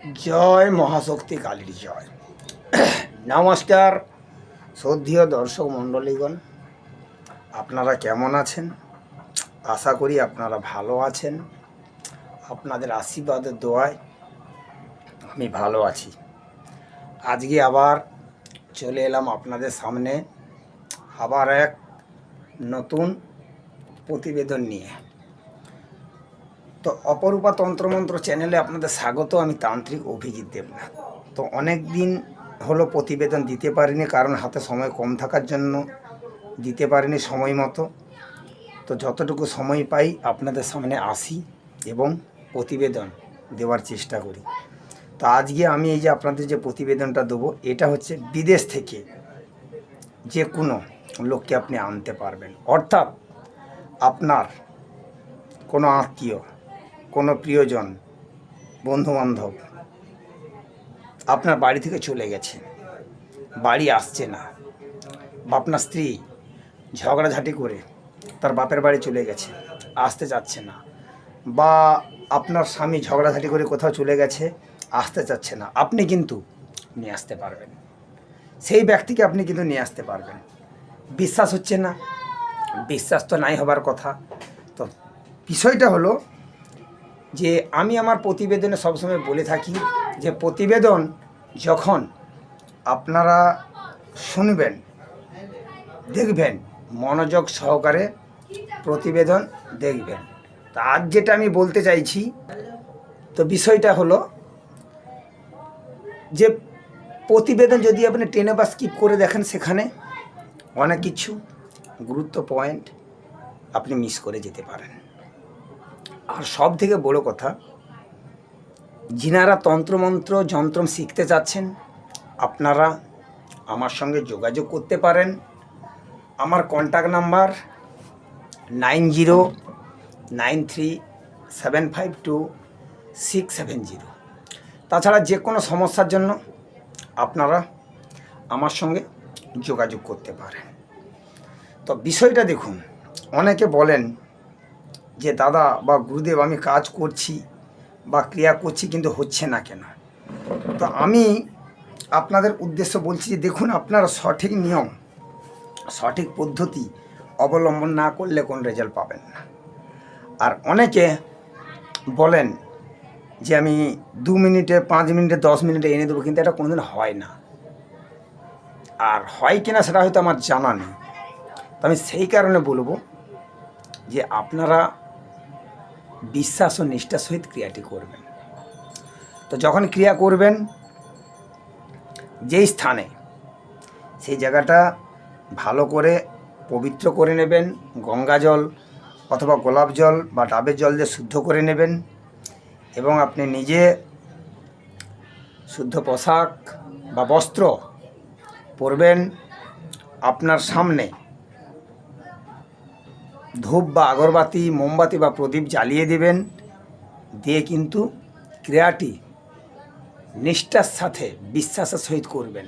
জয় মহাশক্তি কালীর জয়। নমস্কার শ্রদ্ধেয় দর্শক মণ্ডলীগণ, আপনারা কেমন আছেন? আশা করি আপনারা ভালো আছেন। আপনাদের আশীর্বাদের দোয়ায় আমি ভালো আছি। আজকে আবার চলে এলাম আপনাদের সামনে আবার এক নতুন প্রতিবেদন নিয়ে। তো অপরূপা তন্ত্রমন্ত্র চ্যানেলে আপনাদের স্বাগত। আমি তান্ত্রিক অভিজিৎ দেবনাথ। তো অনেক দিন হলো প্রতিবেদন দিতে পারিনি, কারণ হাতে সময় কম থাকার জন্য দিতে পারিনি সময় মতো। তো যতটুকু সময় পাই আপনাদের সামনে আসি এবং প্রতিবেদন দেওয়ার চেষ্টা করি। তো আজকে আমি এই যে আপনাদের যে প্রতিবেদনটা দেবো, এটা হচ্ছে বিদেশ থেকে যে কোনো লোককে আপনি আনতে পারবেন। অর্থাৎ আপনার কোনো আত্মীয়, কোনো প্রিয়জন, বন্ধুবান্ধব আপনার বাড়ি থেকে চলে গেছে, বাড়ি আসছে না, বা আপনার স্ত্রী ঝগড়াঝাটি করে তার বাপের বাড়ি চলে গেছে, আসতে চাচ্ছে না, বা আপনার স্বামী ঝগড়াঝাটি করে কোথাও চলে গেছে, আসতে চাচ্ছে না, আপনি কিন্তু নিয়ে আসতে পারবেন। সেই ব্যক্তিকে আপনি কিন্তু নিয়ে আসতে পারবেন। বিশ্বাস হচ্ছে না? বিশ্বাস তো নাই হবার কথা। তো বিষয়টা হলো যে আমি আমার প্রতিবেদনে সবসময় বলে থাকি যে প্রতিবেদন যখন আপনারা শুনবেন, দেখবেন, মনোযোগ সহকারে প্রতিবেদন দেখবেন। তা আজ যেটা আমি বলতে চাইছি, তো বিষয়টা হলো যে প্রতিবেদন যদি আপনি টেনে বা স্কিপ করে দেখেন, সেখানে অনেক কিছু গুরুত্ব পয়েন্ট আপনি মিস করে যেতে পারেন। আর সব থেকে বড় কথা, যিনারা তন্ত্রমন্ত্র যন্ত্র শিখতে চাচ্ছেন, আপনারা আমার সঙ্গে যোগাযোগ করতে পারেন। আমার কন্ট্যাক্ট নাম্বার 9093752670। তাছাড়া যে কোনো সমস্যার জন্য আপনারা আমার সঙ্গে যোগাযোগ করতে পারেন। তো বিষয়টা দেখুন, অনেকে বলেন যে দাদা বা গুরুদেব, আমি কাজ করছি বা ক্রিয়া করছি কিন্তু হচ্ছে না কেন? তো আমি আপনাদের উদ্দেশ্য বলছি যে দেখুন, আপনারা সঠিক নিয়ম, সঠিক পদ্ধতি অবলম্বন না করলে কোন রেজাল্ট পাবেন না। আর অনেকে বলেন যে আমি 2 মিনিটে, 5 মিনিটে, 10 মিনিটে এনে দেবো, কিন্তু এটা কোনোদিন হয় না। আর হয় কিনা সেটা হয়তো আমার জানা নেই। তো আমি সেই কারণে বলবো যে আপনারা বিশ্বাস ও নিষ্ঠার সহিত ক্রিয়াটি করবেন। তো যখন ক্রিয়া করবেন, যেই স্থানে, সেই জায়গাটা ভালো করে পবিত্র করে নেবেন। গঙ্গা জল অথবা গোলাপ জল বা ডাবের জল দিয়ে শুদ্ধ করে নেবেন, এবং আপনি নিজে শুদ্ধ পোশাক বা বস্ত্র পরবেন। আপনার সামনে ধূপ বা আগরবাতি, মোমবাতি বা প্রদীপ জ্বালিয়ে দেবেন, দিয়ে কিন্তু ক্রিয়াটি নিষ্ঠার সাথে বিশ্বাসের সহিত করবেন।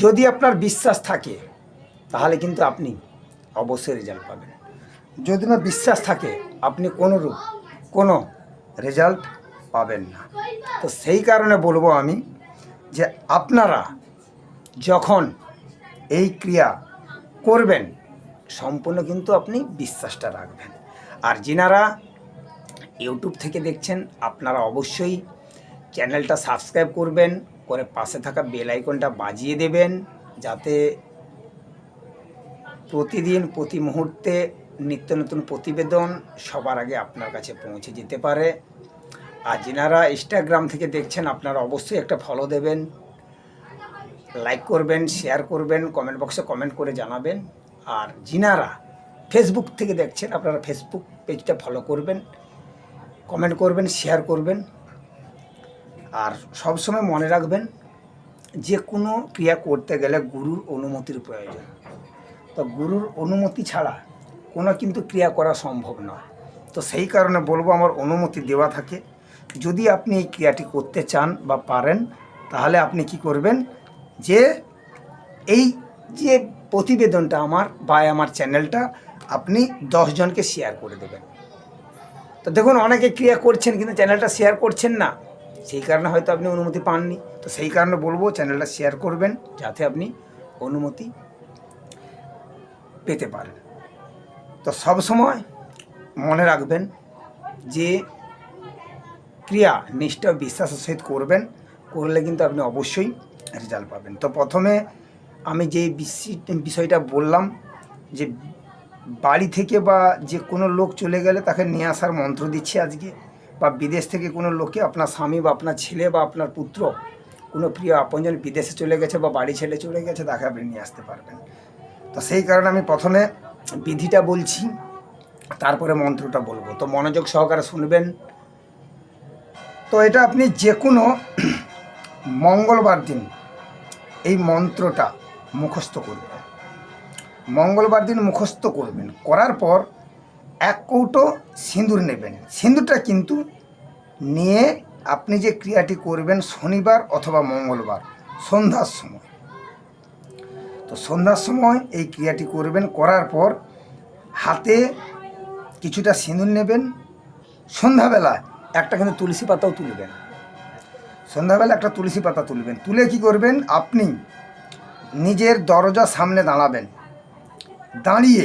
যদি আপনার বিশ্বাস থাকে তাহলে কিন্তু আপনি অবশ্যই রেজাল্ট পাবেন। যদি না বিশ্বাস থাকে, আপনি কোনো রেজাল্ট পাবেন না। তো সেই কারণে বলবো আমি যে আপনারা যখন এই ক্রিয়া করবেন, সম্পূর্ণ কিন্তু আপনি বিশ্বাসটা রাখবেন। আর যিনারা ইউটিউব থেকে দেখছেন, আপনারা অবশ্যই চ্যানেলটা সাবস্ক্রাইব করবেন, করে পাশে থাকা বেল আইকনটা বাজিয়ে দেবেন, যাতে প্রতিদিন, প্রতি মুহূর্তে নিত্য নতুন প্রতিবেদন সবার আগে আপনার কাছে পৌঁছে যেতে পারে। আর যিনারা ইনস্টাগ্রাম থেকে দেখছেন, আপনারা অবশ্যই একটা ফলো দেবেন, লাইক করবেন, শেয়ার করবেন, কমেন্ট বক্সে কমেন্ট করে জানাবেন। আর যিনারা ফেসবুক থেকে দেখছেন, আপনারা ফেসবুক পেজটা ফলো করবেন, কমেন্ট করবেন, শেয়ার করবেন। আর সবসময় মনে রাখবেন, যে কোনো ক্রিয়া করতে গেলে গুরুর অনুমতির প্রয়োজন। তো গুরুর অনুমতি ছাড়া কোনো কিন্তু ক্রিয়া করা সম্ভব নয়। তো সেই কারণে বলবো, আমার অনুমতি দেওয়া থাকে। যদি আপনি এই ক্রিয়াটি করতে চান বা পারেন, তাহলে আপনি কি করবেন, যে এই যে প্রতিবেদনটা আমার বা আমার চ্যানেলটা আপনি 10 জনকে শেয়ার করে দেবেন। তো দেখুন, অনেকে ক্রিয়া করছেন কিন্তু চ্যানেলটা শেয়ার করছেন না। সেই কারণে হয়তো আপনি অনুমতি পাননি। তো সেই কারণে বলবো চ্যানেলটা শেয়ার করবেন যাতে আপনি অনুমতি পেতে পারেন। তো সবসময় মনে রাখবেন যে ক্রিয়া নিষ্ঠা বিশ্বাসের সহিত করবেন, করলে কিন্তু আপনি অবশ্যই রেজাল্ট পাবেন। তো প্রথমে আমি যে বিষয়টা বললাম যে বাড়ি থেকে বা যে কোনো লোক চলে গেলে তাকে নিয়ে আসার মন্ত্র দিচ্ছি আজকে, বা বিদেশ থেকে কোনো লোকে আপনার স্বামী বা আপনার ছেলে বা আপনার পুত্র কোনো প্রিয় আপনজন বিদেশে চলে গেছে বা বাড়ি ছেড়ে চলে গেছে, তাকে আপনি নিয়ে আসতে পারবেন। তো সেই কারণে আমি প্রথমে বিধিটা বলছি, তারপরে মন্ত্রটা বলবো। তো মনোযোগ সহকারে শুনবেন। তো এটা আপনি যে কোনো মঙ্গলবার দিন এই মন্ত্রটা মুখস্থ করবেন। মঙ্গলবার দিন মুখস্থ করবেন, করার পর 1 কৌটো সিঁদুর নেবেন। সিঁদুরটা কিন্তু নিয়ে আপনি যে ক্রিয়াটি করবেন শনিবার অথবা মঙ্গলবার সন্ধ্যার সময়, তো সন্ধ্যার সময় এই ক্রিয়াটি করবেন। করার পর হাতে কিছুটা সিঁদুর নেবেন। সন্ধ্যাবেলা একটা কিন্তু তুলসী পাতাও তুলবেন। সন্ধ্যাবেলা একটা তুলসী পাতা তুলবেন। তুলে কি করবেন, আপনি নিজের দরজার সামনে দাঁড়াবেন। দাঁড়িয়ে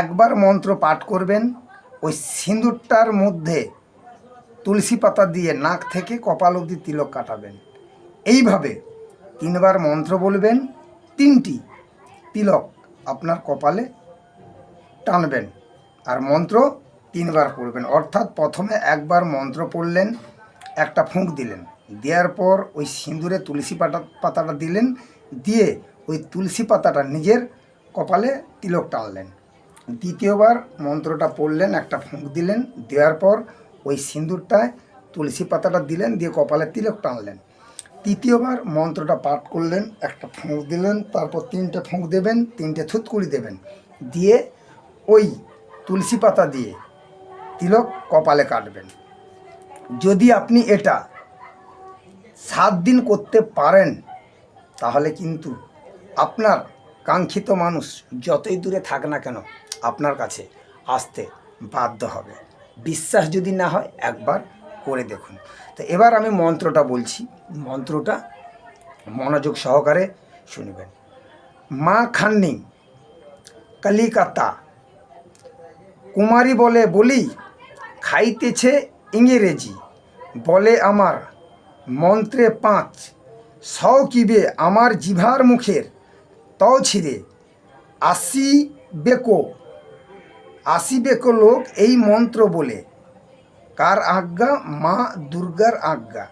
একবার মন্ত্র পাঠ করবেন। ওই সিঁদুরটার মধ্যে তুলসী পাতা দিয়ে নাক থেকে কপাল অবধি তিলক কাটাবেন। এইভাবে 3 বার মন্ত্র বলবেন, 3টি তিলক আপনার কপালে টানবেন আর মন্ত্র 3 বার পড়বেন। অর্থাৎ প্রথমে একবার মন্ত্র পড়লেন, একটা ফুঁক দিলেন, দেওয়ার পর ওই সিঁদুরে তুলসী পাতাটা দিলেন, দিয়ে ওই তুলসী পাতাটা নিজের কপালে তিলক টানলেন। দ্বিতীয়বার মন্ত্রটা পড়লেন, একটা ফুঁক দিলেন, দেওয়ার পর ওই সিঁদুরটায় তুলসী পাতাটা দিলেন, দিয়ে কপালে তিলক টানলেন। তৃতীয়বার মন্ত্রটা পাঠ করলেন, একটা ফুঁক দিলেন, তারপর 3টে ফুঁক দেবেন, 3টে থুতকুড়ি দেবেন, দিয়ে ওই তুলসী পাতা দিয়ে তিলক কপালে কাটবেন। যদি আপনি এটা 7 দিন করতে পারেন তাহলে কিন্তু আপনার কাঙ্ক্ষিত মানুষ যতই দূরে থাক না কেন আপনার কাছে আসতে বাধ্য হবে। বিশ্বাস যদি না হয় একবার করে দেখুন। তো এবার আমি মন্ত্রটা বলছি, মন্ত্রটা মনোযোগ সহকারে শুনবেন। মা খান্নি কলিকাতা কুমারী বলে বলি খাইতেছে ইংরেজি, বলে আমার মন্ত্রে 5 কিবে আমার জিভার মুখের তও ছিঁড়ে আসিবেকো লোক এই মন্ত্র বলে। কার আজ্ঞা? মা দুর্গার আজ্ঞা।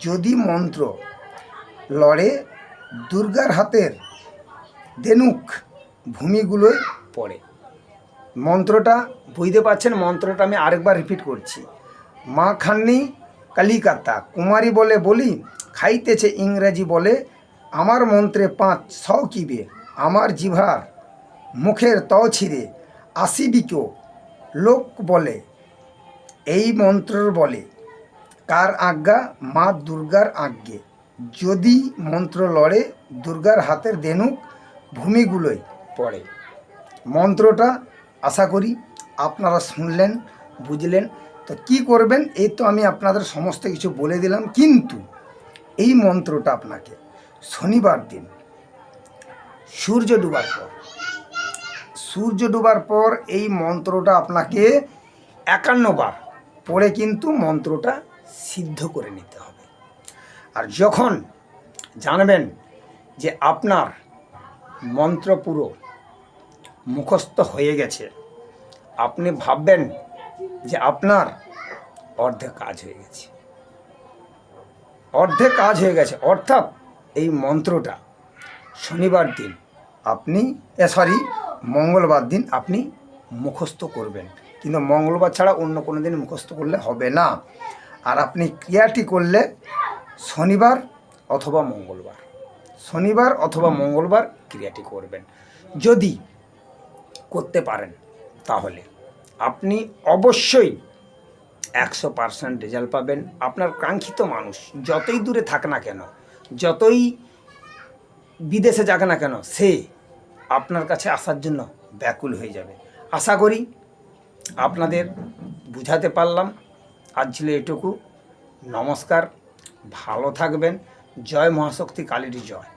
যদি মন্ত্র লড়ে দুর্গার হাতের ধেনুক ভূমিগুলোয় পড়ে। মন্ত্রটা বুঝতে পারছেন? মন্ত্রটা আমি আরেকবার রিপিট করছি। মা খান্নি কলিকাতা কুমারী বলে বলি খাইতেছে ইংরেজি, বলে আমার মন্ত্রে 5 কিবে আমার জিভার মুখের তও ছিঁড়ে আসিবিকো লোক বলে। এই মন্ত্রর বলে কার আজ্ঞা? মা দুর্গার আজ্ঞে। যদি মন্ত্র লড়ে দুর্গার হাতের ধেনুক ভূমিগুলোয় পড়ে। মন্ত্রটা আশা করি আপনারা শুনলেন, বুঝলেন। তো কি করবেন এই তো আমি আপনাদের সমস্ত কিছু বলে দিলাম, কিন্তু এই মন্ত্রটা আপনাকে শনিবার দিন সূর্য ডুবার পর এই মন্ত্রটা আপনাকে 51 বার পড়ে কিন্তু মন্ত্রটা সিদ্ধ করে নিতে হবে। আর যখন জানবেন যে আপনার মন্ত্র পুরো মুখস্থ হয়ে গেছে, আপনি ভাববেন যে আপনার অর্ধেক কাজ হয়ে গেছে। অর্থাৎ এই মন্ত্রটা শনিবার দিন আপনি মঙ্গলবার দিন আপনি মুখস্থ করবেন, কিন্তু মঙ্গলবার ছাড়া অন্য কোনো দিন মুখস্থ করলে হবে না। আর আপনি ক্রিয়াটি করলে শনিবার অথবা মঙ্গলবার ক্রিয়াটি করবেন। যদি করতে পারেন তাহলে আপনি অবশ্যই 100% রেজাল্ট পাবেন। আপনার কাঙ্ক্ষিত মানুষ যতই দূরে থাক না কেন, যতই বিদেশে যাক না কেন, সে আপনার কাছে আসার জন্য ব্যাকুল হয়ে যাবে। আশা করি আপনাদের বুঝাতে পারলাম। আজ ছিল এটুকু। নমস্কার, ভালো থাকবেন। জয় মহাশক্তি কালীর জয়।